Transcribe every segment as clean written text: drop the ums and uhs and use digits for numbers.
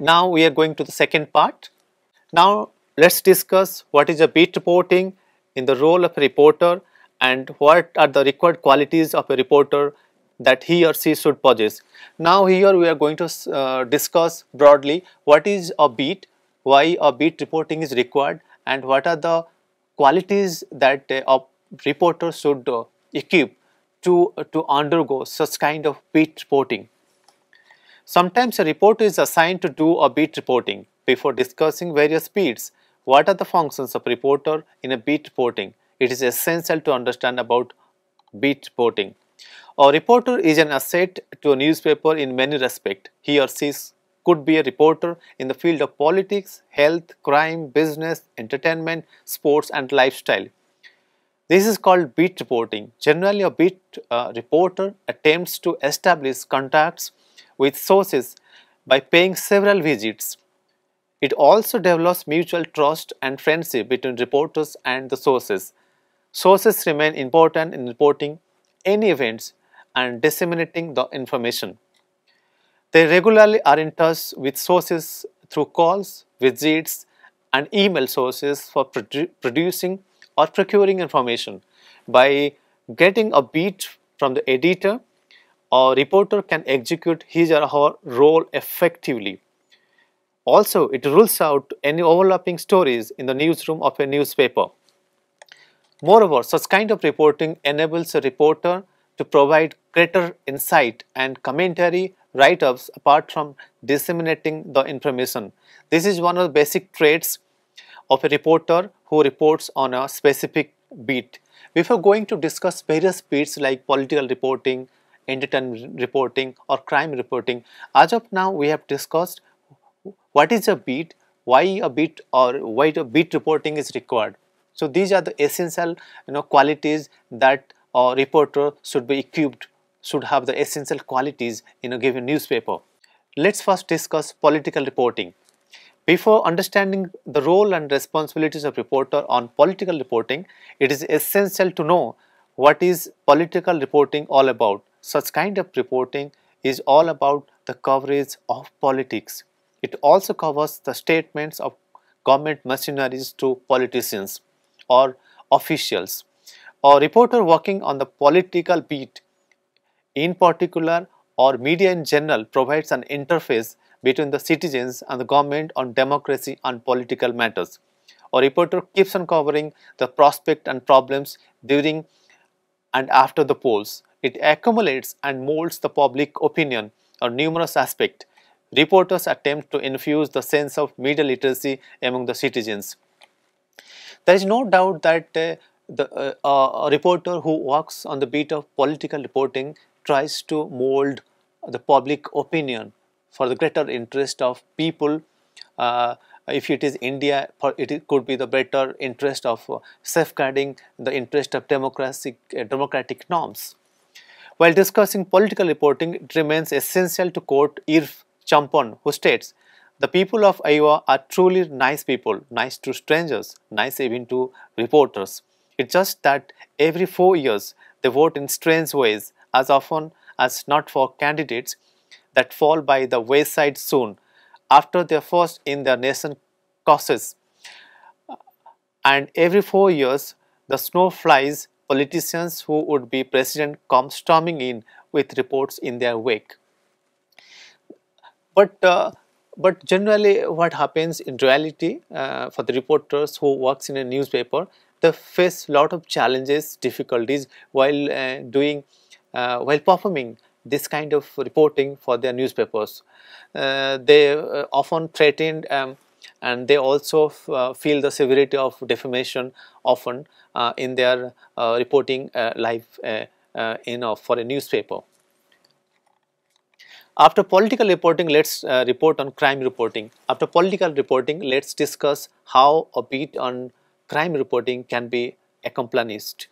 Now we are going to the second part. Now let's discuss what is a beat reporting in the role of a reporter and what are the required qualities of a reporter that he or she should possess. Now here we are going to discuss broadly what is a beat, why a beat reporting is required, and what are the qualities that a reporter should equip to undergo such kind of beat reporting. Sometimes a reporter is assigned to do a beat reporting. Before discussing various beats, what are the functions of reporter in a beat reporting? It is essential to understand about beat reporting. A reporter is an asset to a newspaper in many respects. He or she could be a reporter in the field of politics, health, crime, business, entertainment, sports and lifestyle. This is called beat reporting. Generally, a beat reporter attempts to establish contacts with sources by paying several visits. It also develops mutual trust and friendship between reporters and the sources. Sources remain important in reporting any events and disseminating the information. They regularly are in touch with sources through calls, visits, and email sources for producing or procuring information. By getting a beat from the editor, a reporter can execute his or her role effectively. Also, it rules out any overlapping stories in the newsroom of a newspaper. Moreover, such kind of reporting enables a reporter to provide greater insight and commentary write-ups apart from disseminating the information. This is one of the basic traits of a reporter who reports on a specific beat. Before going to discuss various beats like political reporting, entertainment reporting or crime reporting, as of now we have discussed what is a beat, why a beat or why the beat reporting is required. So these are the essential qualities that a reporter should be equipped, should have the essential qualities in a given newspaper. Let's first discuss political reporting. Before understanding the role and responsibilities of reporter on political reporting, it is essential to know what is political reporting all about. Such kind of reporting is all about the coverage of politics. It also covers the statements of government machineries to politicians or officials. A reporter working on the political beat in particular or media in general provides an interface between the citizens and the government on democracy and political matters. A reporter keeps on covering the prospect and problems during and after the polls. It accumulates and molds the public opinion on numerous aspects. Reporters attempt to infuse the sense of media literacy among the citizens. There is no doubt that a reporter who works on the beat of political reporting tries to mold the public opinion for the greater interest of people. If it is India, it could be the better interest of safeguarding the interest of democratic norms. While discussing political reporting, it remains essential to quote Irv Champon, who states, "The people of Iowa are truly nice people, nice to strangers, nice even to reporters. It's just that every 4 years they vote in strange ways, as often as not for candidates that fall by the wayside soon after their first in their nation causes. And every 4 years the snow flies politicians who would be president come storming in with reports in their wake." But generally what happens in reality for the reporters who works in a newspaper, they face lot of challenges, difficulties while while performing this kind of reporting for their newspapers. They often threatened and they also feel the severity of defamation often in their reporting life for a newspaper. After political reporting, let's report on crime reporting. After political reporting, let's discuss how a beat on crime reporting can be accomplished.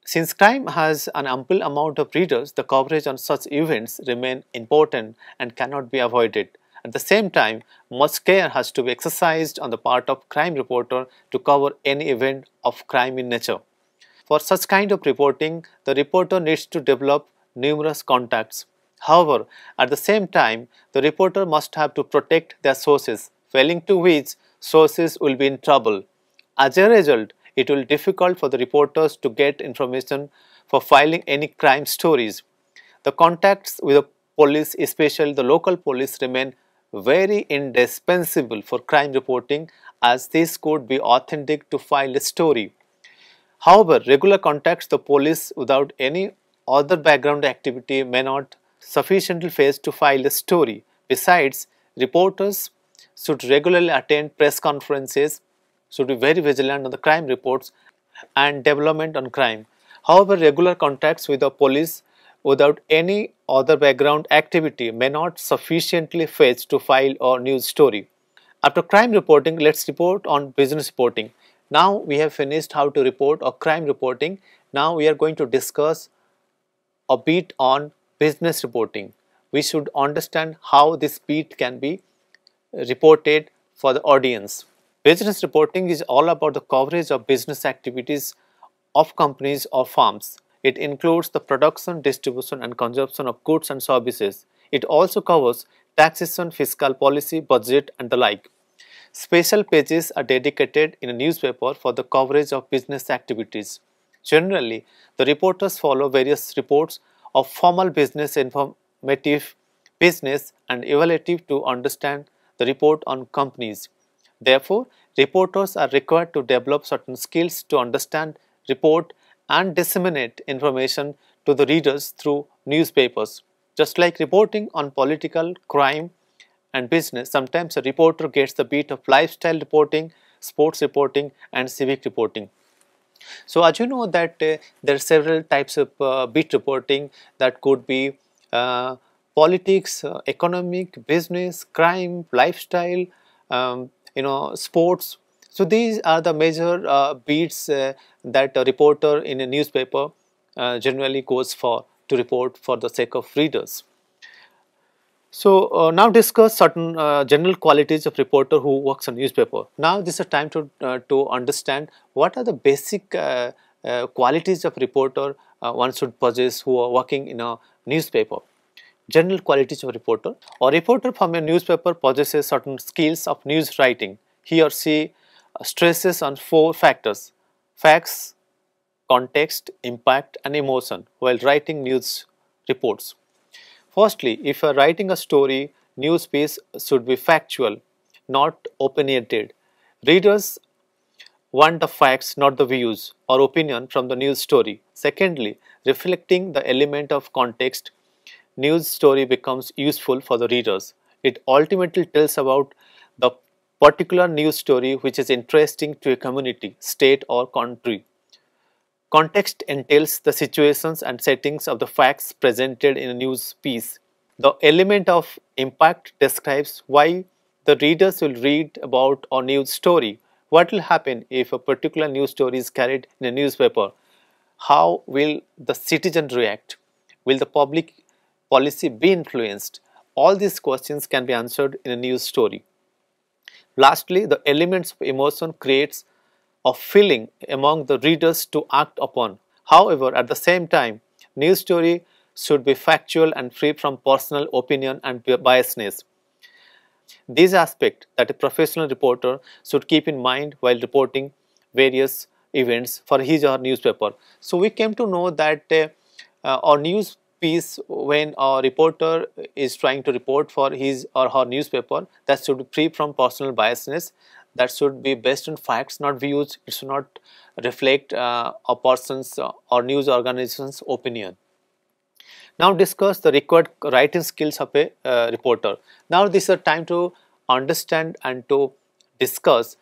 Since crime has an ample amount of readers, the coverage on such events remain important and cannot be avoided. At the same time, much care has to be exercised on the part of crime reporter to cover any event of crime in nature. For such kind of reporting, the reporter needs to develop numerous contacts. However, at the same time, the reporter must have to protect their sources, failing to which sources will be in trouble. As a result, it will be difficult for the reporters to get information for filing any crime stories. The contacts with the police, especially the local police, remain very indispensable for crime reporting, as this could be authentic to file a story. However, regular contacts the police without any other background activity may not sufficiently face to file a story. Besides, reporters should regularly attend press conferences, should be very vigilant on the crime reports and development on crime. However, regular contacts with the police without any other background activity may not sufficiently face to file a news story. After crime reporting, let's report on business reporting. Now we have finished how to report or crime reporting. Now we are going to discuss a bit on business reporting. We should understand how this bit can be reported for the audience. Business reporting is all about the coverage of business activities of companies or firms. It includes the production, distribution and consumption of goods and services. It also covers taxation, fiscal policy, budget and the like. Special pages are dedicated in a newspaper for the coverage of business activities. Generally, the reporters follow various reports of formal business, informative business and evaluative to understand the report on companies. Therefore, reporters are required to develop certain skills to understand, report and disseminate information to the readers through newspapers. Just like reporting on political, crime and business, sometimes a reporter gets the beat of lifestyle reporting, sports reporting and civic reporting. So as you know that there are several types of beat reporting that could be politics, economic, business, crime, lifestyle, sports. So these are the major beats that a reporter in a newspaper generally goes for to report for the sake of readers. So now discuss certain general qualities of reporter who works on newspaper. Now this is a time to understand what are the basic qualities of reporter one should possess who are working in a newspaper. General qualities of reporter. A reporter from a newspaper possesses certain skills of news writing. He or she stresses on 4 factors: facts, context, impact and emotion while writing news reports. Firstly, if you are writing a story, news piece should be factual, not opinionated. Readers want the facts, not the views or opinion from the news story. Secondly, reflecting the element of context, news story becomes useful for the readers. It ultimately tells about the particular news story which is interesting to a community, state or country. Context entails the situations and settings of the facts presented in a news piece. The element of impact describes why the readers will read about a news story. What will happen if a particular news story is carried in a newspaper? How will the citizen react? Will the public policy be influenced? All these questions can be answered in a news story. Lastly, the elements of emotion creates a feeling among the readers to act upon. However, at the same time, news story should be factual and free from personal opinion and biasness. These aspects that a professional reporter should keep in mind while reporting various events for his or her newspaper. So we came to know that our news piece, when a reporter is trying to report for his or her newspaper, that should be free from personal biasness, that should be based on facts, not views. It should not reflect a person's or news organization's opinion. Now discuss the required writing skills of a reporter. Now this is a time to understand and to discuss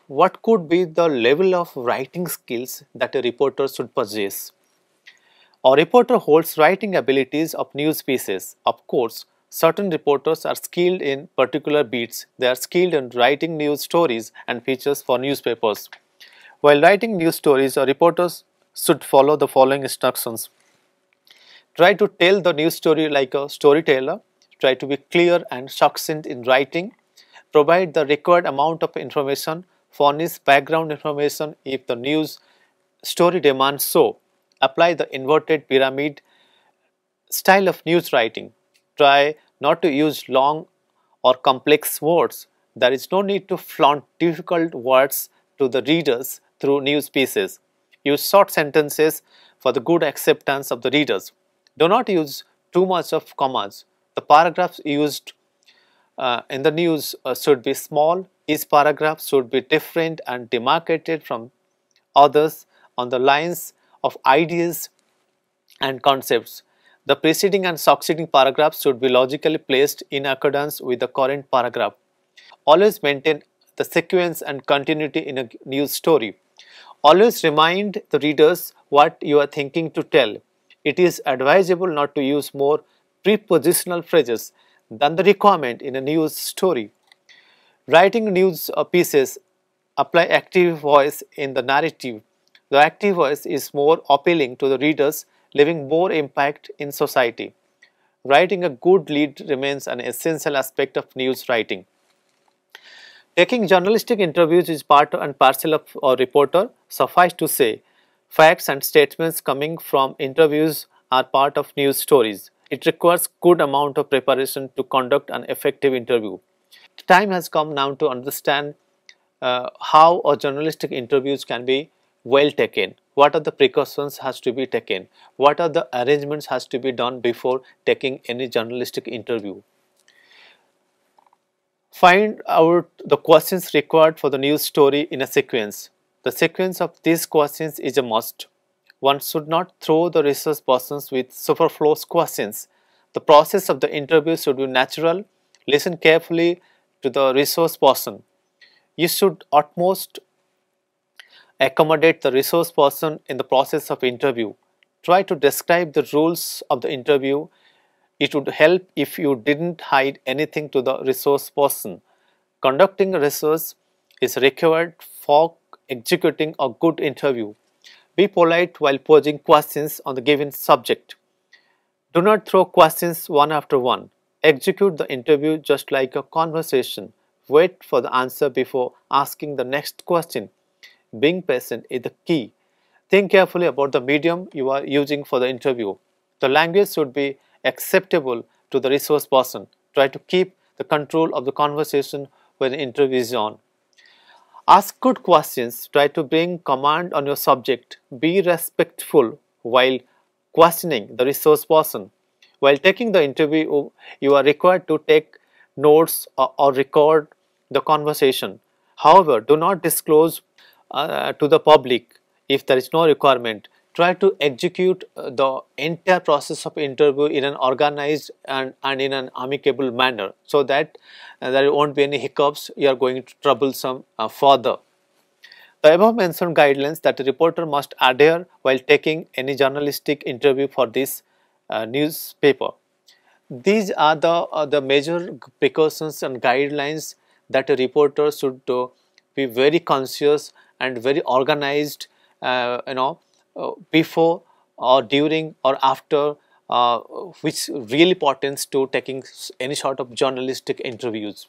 what could be the level of writing skills that a reporter should possess. A reporter holds writing abilities of news pieces. Of course, certain reporters are skilled in particular beats. They are skilled in writing news stories and features for newspapers. While writing news stories, a reporters should follow the following instructions. Try to tell the news story like a storyteller. Try to be clear and succinct in writing. Provide the required amount of information. Furnish background information if the news story demands so. Apply the inverted pyramid Style of news writing. Try not to use long or complex words. There is no need to flaunt difficult words to the readers through news pieces. Use short sentences for the good acceptance of the readers. Do not use too much of commas. The paragraphs used in the news should be small. Each paragraph should be different and demarcated from others on the lines of ideas and concepts. The preceding and succeeding paragraphs should be logically placed in accordance with the current paragraph. Always maintain the sequence and continuity in a news story. Always remind the readers what you are thinking to tell. It is advisable not to use more prepositional phrases than the requirement in a news story. Writing news pieces apply active voice in the narrative. The active voice is more appealing to the readers, leaving more impact in society. Writing a good lead remains an essential aspect of news writing. Taking journalistic interviews is part and parcel of a reporter. Suffice to say, facts and statements coming from interviews are part of news stories. It requires good amount of preparation to conduct an effective interview. The time has come now to understand how a journalistic interviews can be well taken. What are the precautions has to be taken? What are the arrangements has to be done before taking any journalistic interview? Find out the questions required for the news story in a sequence. The sequence of these questions is a must. One should not throw the research persons with superfluous questions. The process of the interview should be natural. Listen carefully to the resource person. You should utmost accommodate the resource person in the process of interview. Try to describe the rules of the interview. It would help if you didn't hide anything to the resource person. Conducting research is required for executing a good interview. Be polite while posing questions on the given subject. Do not throw questions one after one. Execute the interview just like a conversation. Wait for the answer before asking the next question. Being patient is the key. Think carefully about the medium you are using for the interview. The language should be acceptable to the resource person. Try to keep the control of the conversation when the interview is on. Ask good questions. Try to bring command on your subject. Be respectful while questioning the resource person. While taking the interview, you are required to take notes or record the conversation. However, do not disclose to the public if there is no requirement. Try to execute the entire process of interview in an organized and in an amicable manner, so that there won't be any hiccups. You are going to troublesome further. The above mentioned guidelines that a reporter must adhere while taking any journalistic interview for this newspaper. These are the major precautions and guidelines that a reporter should be very conscious and very organized, before or during or after, which really pertains to taking any sort of journalistic interviews.